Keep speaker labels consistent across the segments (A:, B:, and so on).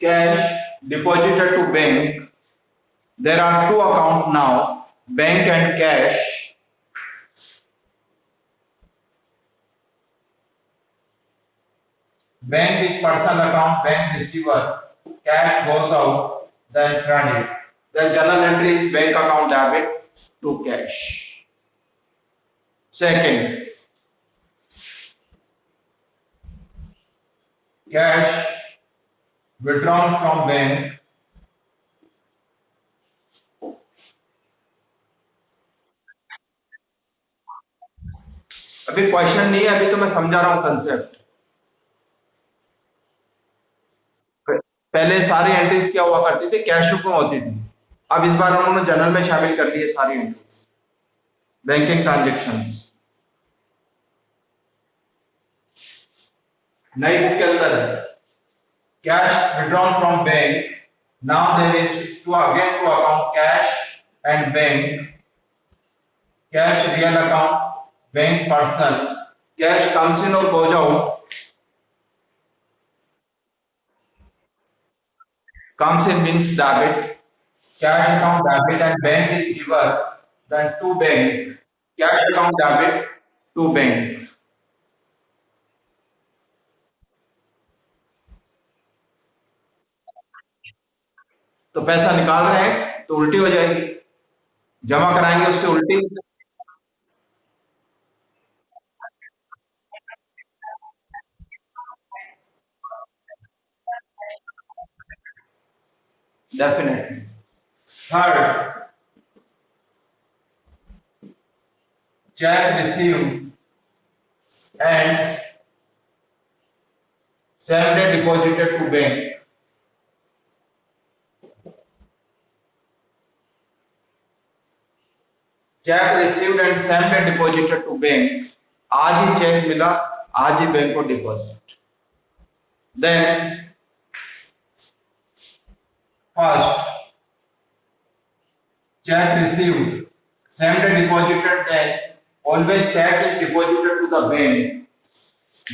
A: cash deposited to bank. There are two accounts now, bank and cash. Bank is personal account, bank receiver, cash goes out, then credit. The journal entry is bank account debit to cash. Second, cash withdrawn from bank. अभी question नहीं है, अभी तो मैं समझा रहा हूं concept. पहले सारी एंट्रीज क्या हुआ करती थी, कैश बुक में होती थी। अब इस बार उन्होंने जनरल में शामिल कर लिए सारी एंट्रीज, बैंकिंग ट्रांजेक्शंस। नई बुक के अंदर है cash withdrawn from bank. Now there is two again two account cash and bank. Cash real account, bank personal. Cash comes in और goes out. Comes in means debit. Cash account debit and bank is giver. Then to bank. Cash account debit to bank. तो पैसा निकाल रहे हैं तो उल्टी हो जाएगी, जमा कराएंगे उससे उल्टी। Definitely. Third, cheque receive and same day deposited to bank. Cheque received and same day deposited to bank. आज ही चेक मिला, आज ही बैंक को deposit. Then first, check received, same day deposited, then always check is deposited to the bank.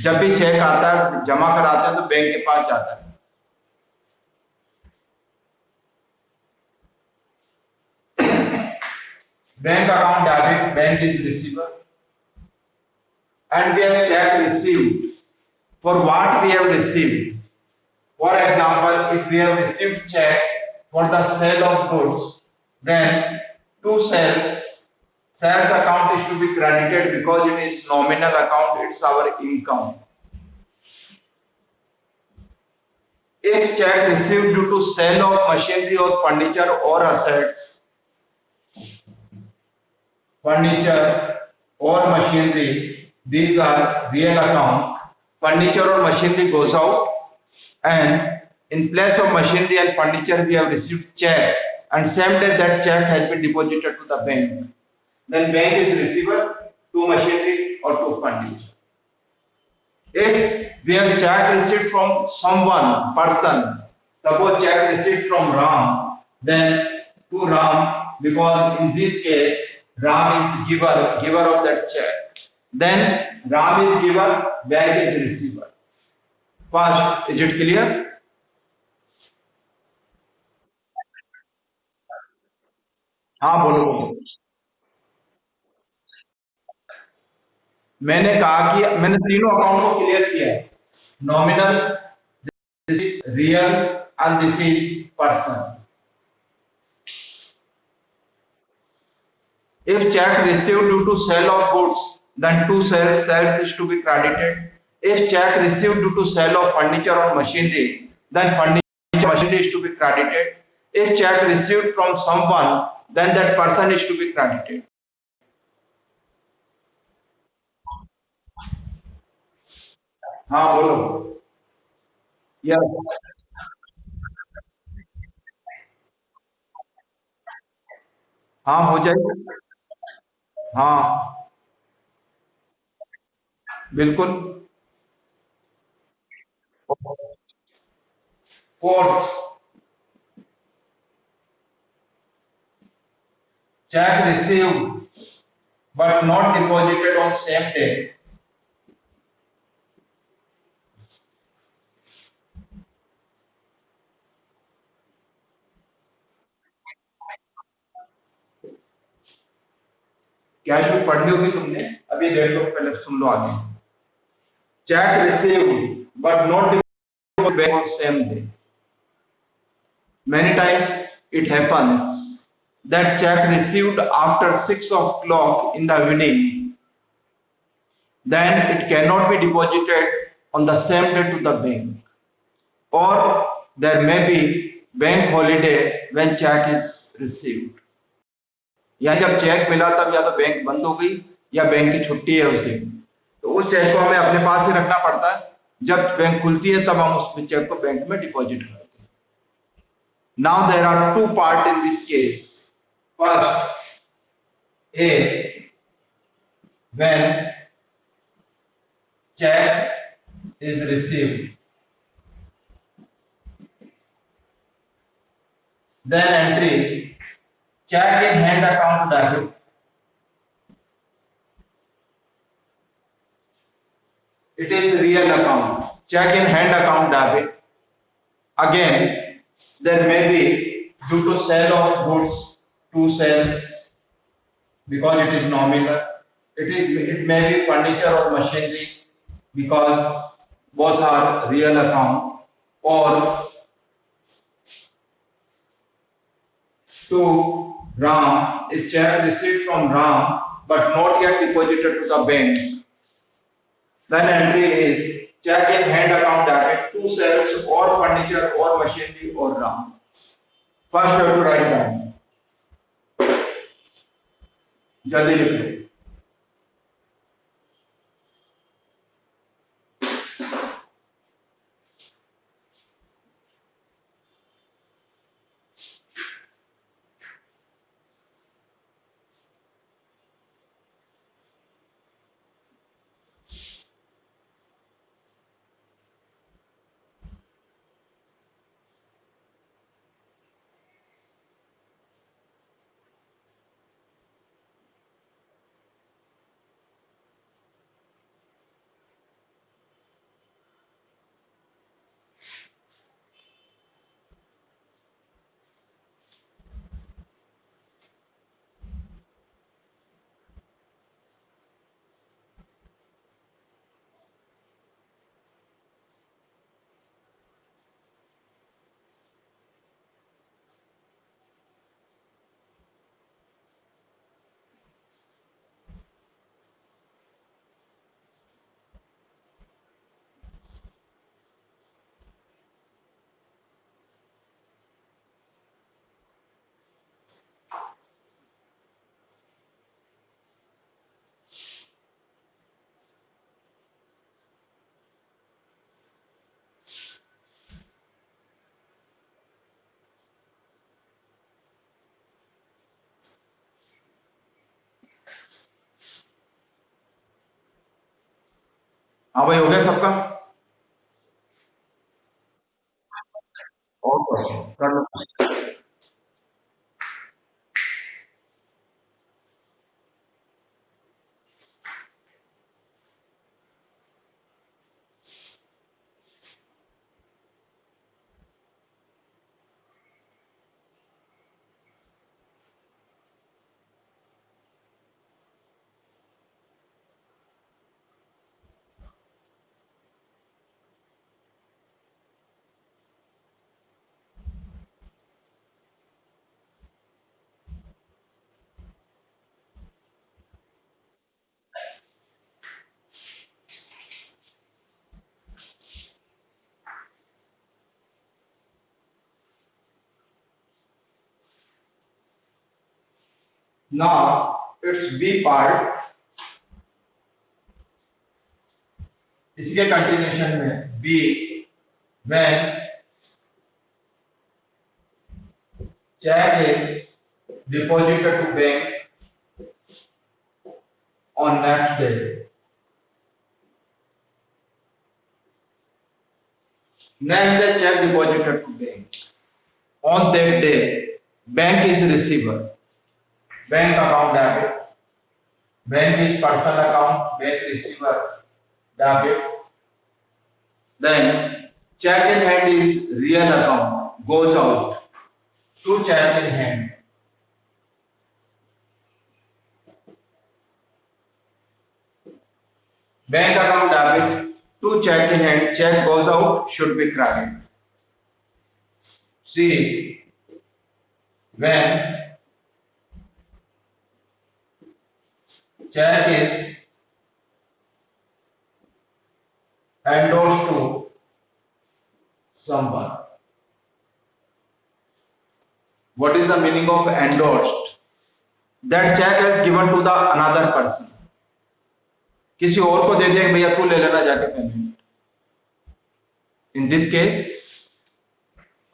A: जब भी check आता है, जमा कराते हैं तो बैंक के पास जाता है। Bank account debit, bank is receiver, and we have check received. For what we have received? For example, if we have received check for the sale of goods, then to sales account is to be credited because it is nominal account, it's our income. If check received due to sale of machinery or furniture or assets, furniture or machinery, these are real account. Furniture or machinery goes out, and in place of machinery and furniture we have received check, and same day that check has been deposited to the bank. Then bank is receiver to machinery or to furniture. If we have check received from someone, person, suppose check received from Ram, then to Ram, because in this case Ram is giver of that check. Then Ram is giver, bank is receiver. First, is it clear? हाँ बोलो बोलो। मैंने कहा कि मैंने तीनों account को clear किया है। Nominal, real and this is person. If check received due to sale of goods, then to sales is to be credited. If check received due to sale of furniture or machinery, then furniture machinery is to be credited. If check received from someone, then that person is to be credited. हाँ बोलो। Yes. हाँ हो जाएगा। हाँ बिल्कुल। Fourth, check received but not deposited on same day. क्या should पढ़ ली होगी तुमने, अभी देख लो, पहले सुन लो आगे। Check received but not deposited on same day. Many times it happens that check received after 6 o'clock in the evening, then it cannot be deposited on the same day to the bank, or there may be bank holiday when check is received. या जब check मिला तब या तो bank बंद हो गई या बैंक की छुट्टी है उस दिन, तो उस चेक को हमें अपने पास ही रखना पड़ता है। जब बैंक खुलती है तब हम उस चेक को बैंक में डिपॉजिट करते हैं। Now there are two parts in this case. First, when check is received, then entry check in hand account debit. It is real account. Check in hand account debit. Again, there may be due to sale of goods, two sales, because it is nominal. It may be furniture or machinery because both are real account, or to Ram, a check received from Ram but not yet deposited to the bank. Then entry is check in hand account debit, two sales or furniture or machinery or Ram. First you have to write down. जल्दी लिख लो। हाँ भाई, हो गया सबका? और कर लो। Now it's B part. इसके कंटिन्यूशन में B, when check is deposited to bank on next day. Next day check deposited to bank. On that day, bank is receiver. Bank account debit. Bank is personal account. Bank receiver debit. Then check in hand is real account. Goes out to check in hand. bank account debit to check in hand, check goes out, should be credit. See, when check is endorsed to someone. What is the meaning of endorsed? That check is given to the another person. किसी और को दे दिया कि भैया तू ले लेना जाके payment. In this case,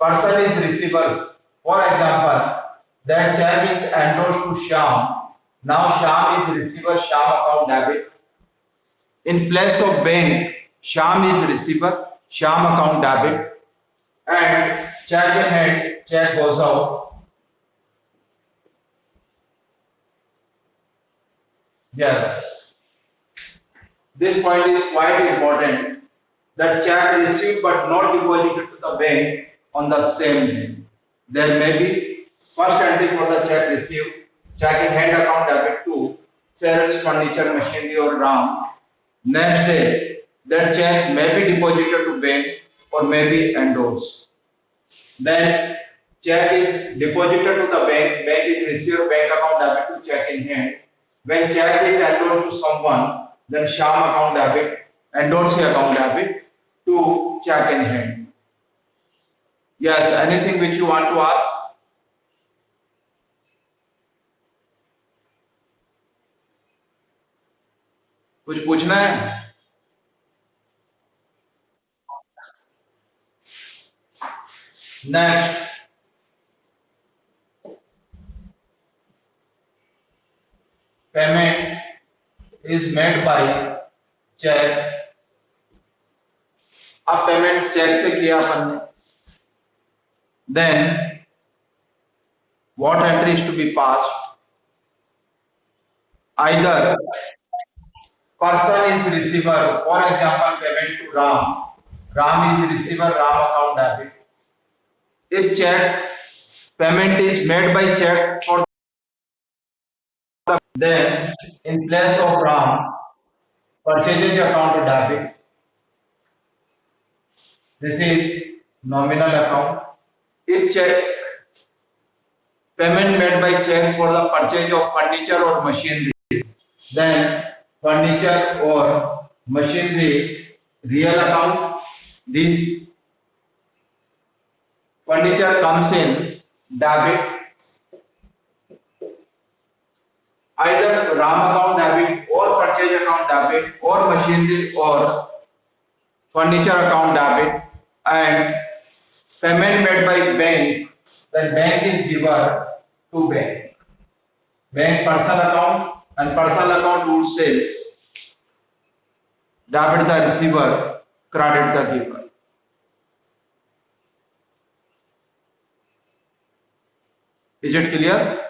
A: person is receivers. For example, that check is endorsed to Shyam. Now Shyam is receiver, Shyam account debit. In place of bank, Shyam is receiver, Shyam account debit. And check in hand, check goes out. Yes. This point is quite important. That check received but not deposited to the bank on the same day. There may be first entry for the check received, check in hand account debit to sales, furniture, machinery or RAM. Next day, that check may be deposited to bank or may be endorsed. Then check is deposited to the bank, bank is received bank account debit to check in hand. When check is endorsed to someone, then Shyam account debit, endorse account debit to check in hand. Yes, anything which you want to ask? कुछ पूछना है? Next, payment is made by check. अब payment check से किया अपन ने. Then what entry is to be passed? Either person is receiver, for example, payment to Ram. Ram is receiver, Ram account debit. If check payment is made by check for the, then in place of Ram, purchases account debit. This is nominal account. If check payment made by check for the purchase of furniture or machinery, then furniture or machinery real account. This furniture comes in debit. Either RAM account debit or purchase account debit or machinery or furniture account debit, and payment made by bank, then bank is given to bank. Bank personal account, and personal account rule says debit the receiver, credit the giver. Is it clear?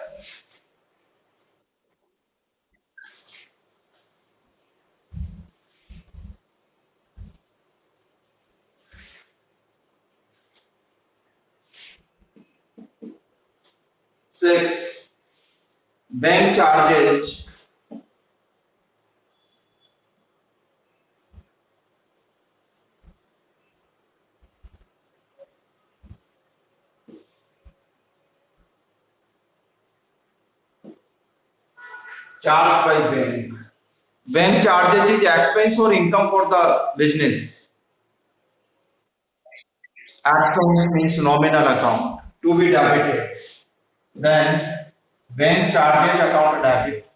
A: Sixth, bank charges charged by bank. Bank charges is expense or income for the business. Expense means nominal account to be debited. Then bank charges account debit.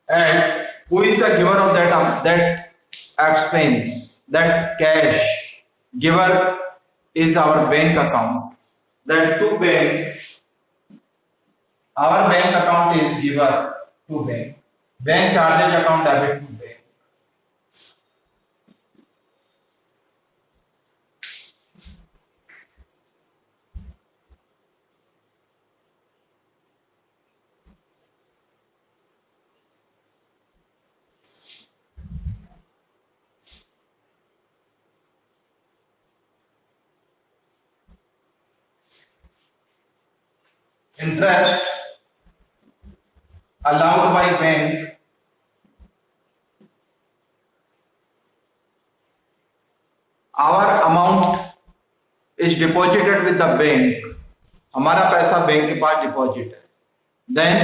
A: And who is the giver of that expense, that cash? Giver is our bank account. Then to bank, our bank account is giver to bank. Bank charges account debit to bank. Interest allowed by bank our amount is deposited with the bank, हमारा पैसा bank के पास deposit है, then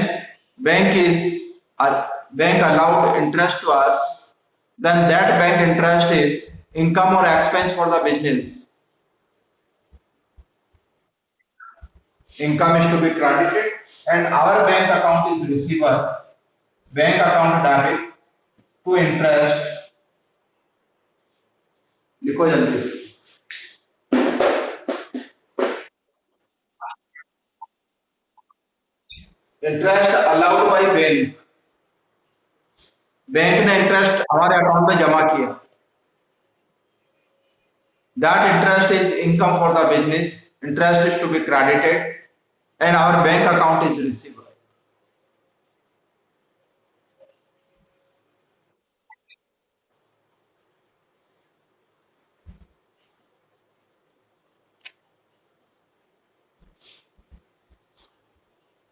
A: bank is bank allowed interest to us, then that bank interest is income or expense for the business. Income is to be credited and our bank account is receiver, bank account debit to interest. लिखो जल्दी से. Interest allowed by bank, bank ने interest हमारे account में जमा किया, that interest is income for the business, interest is to be credited and our bank account is receiver.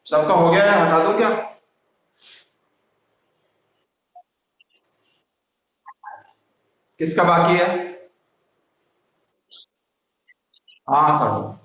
A: सबका हो गया है, हटा दो क्या? किसका बाकी है? हाँ कर दो.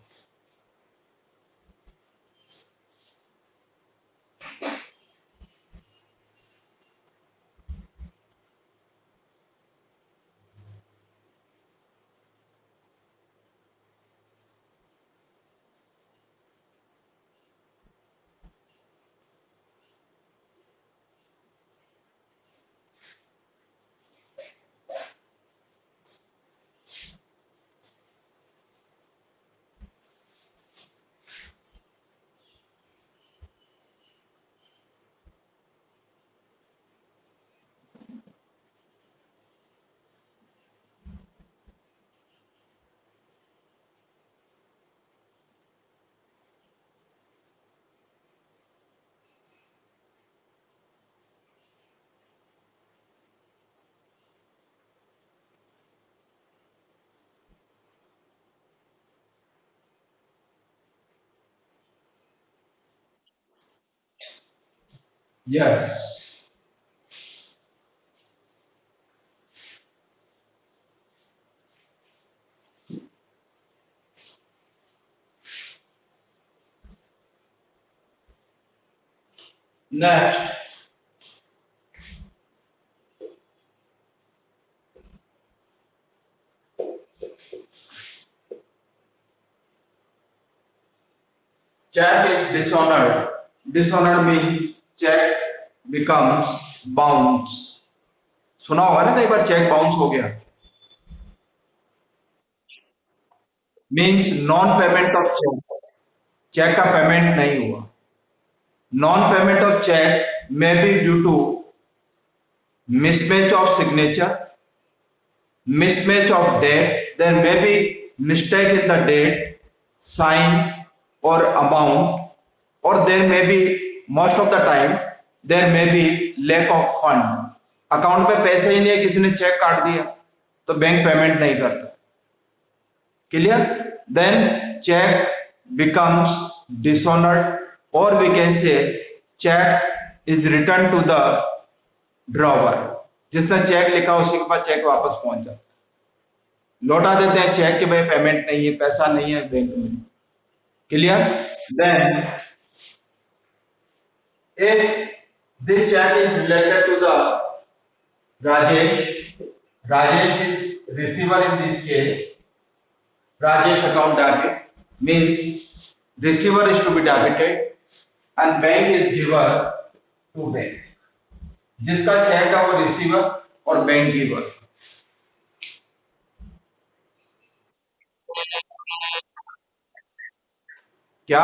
A: Yes. Next, check is dishonored. Dishonored means check becomes bounce. सुना होगा ना कई बार चेक बाउंस हो गया, means non payment of cheque, cheque का पेमेंट नहीं हुआ. Non payment of cheque may be due to mismatch of signature, mismatch of date, there may be mistake in the date, sign or amount, or there may be, most of the time there may be lack of fund. Account में पैसे ही नहीं है, किसी ने check काट दिया तो bank payment नहीं करता. Clear? Then cheque becomes dishonored or we can say check is returned to the drawer. जिसने चेक लिखा उसी के पास चेक वापस पहुंच जाता है, लौटा देते हैं चेक के भाई पेमेंट नहीं है, पैसा नहीं है बैंक में. Clear? Then if this cheque is related to the Rajesh, Rajesh is receiver in this case, Rajesh account debit means receiver is to be debited and bank is giver to bank. जिसका cheque है वो receiver और bank giver. क्या?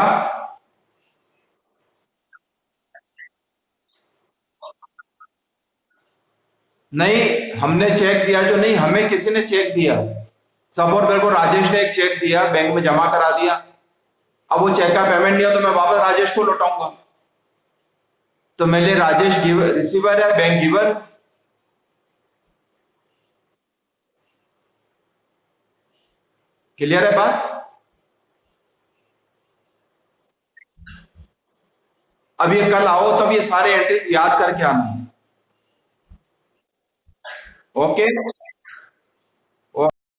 A: नहीं, हमने check दिया जो नहीं, हमें किसी ने चेक दिया. सपोज मेरे को राजेश ने एक चेक दिया, बैंक में जमा करा दिया, अब वो चेक का पेमेंट नहीं हो तो मैं वापस राजेश को लौटाऊंगा. तो मेरे लिए राजेश गिवर रिसीवर है, बैंक गिवर. क्लियर है बात? अब ये कल आओ तब ये सारे एंट्रीज याद करके आना है। ओके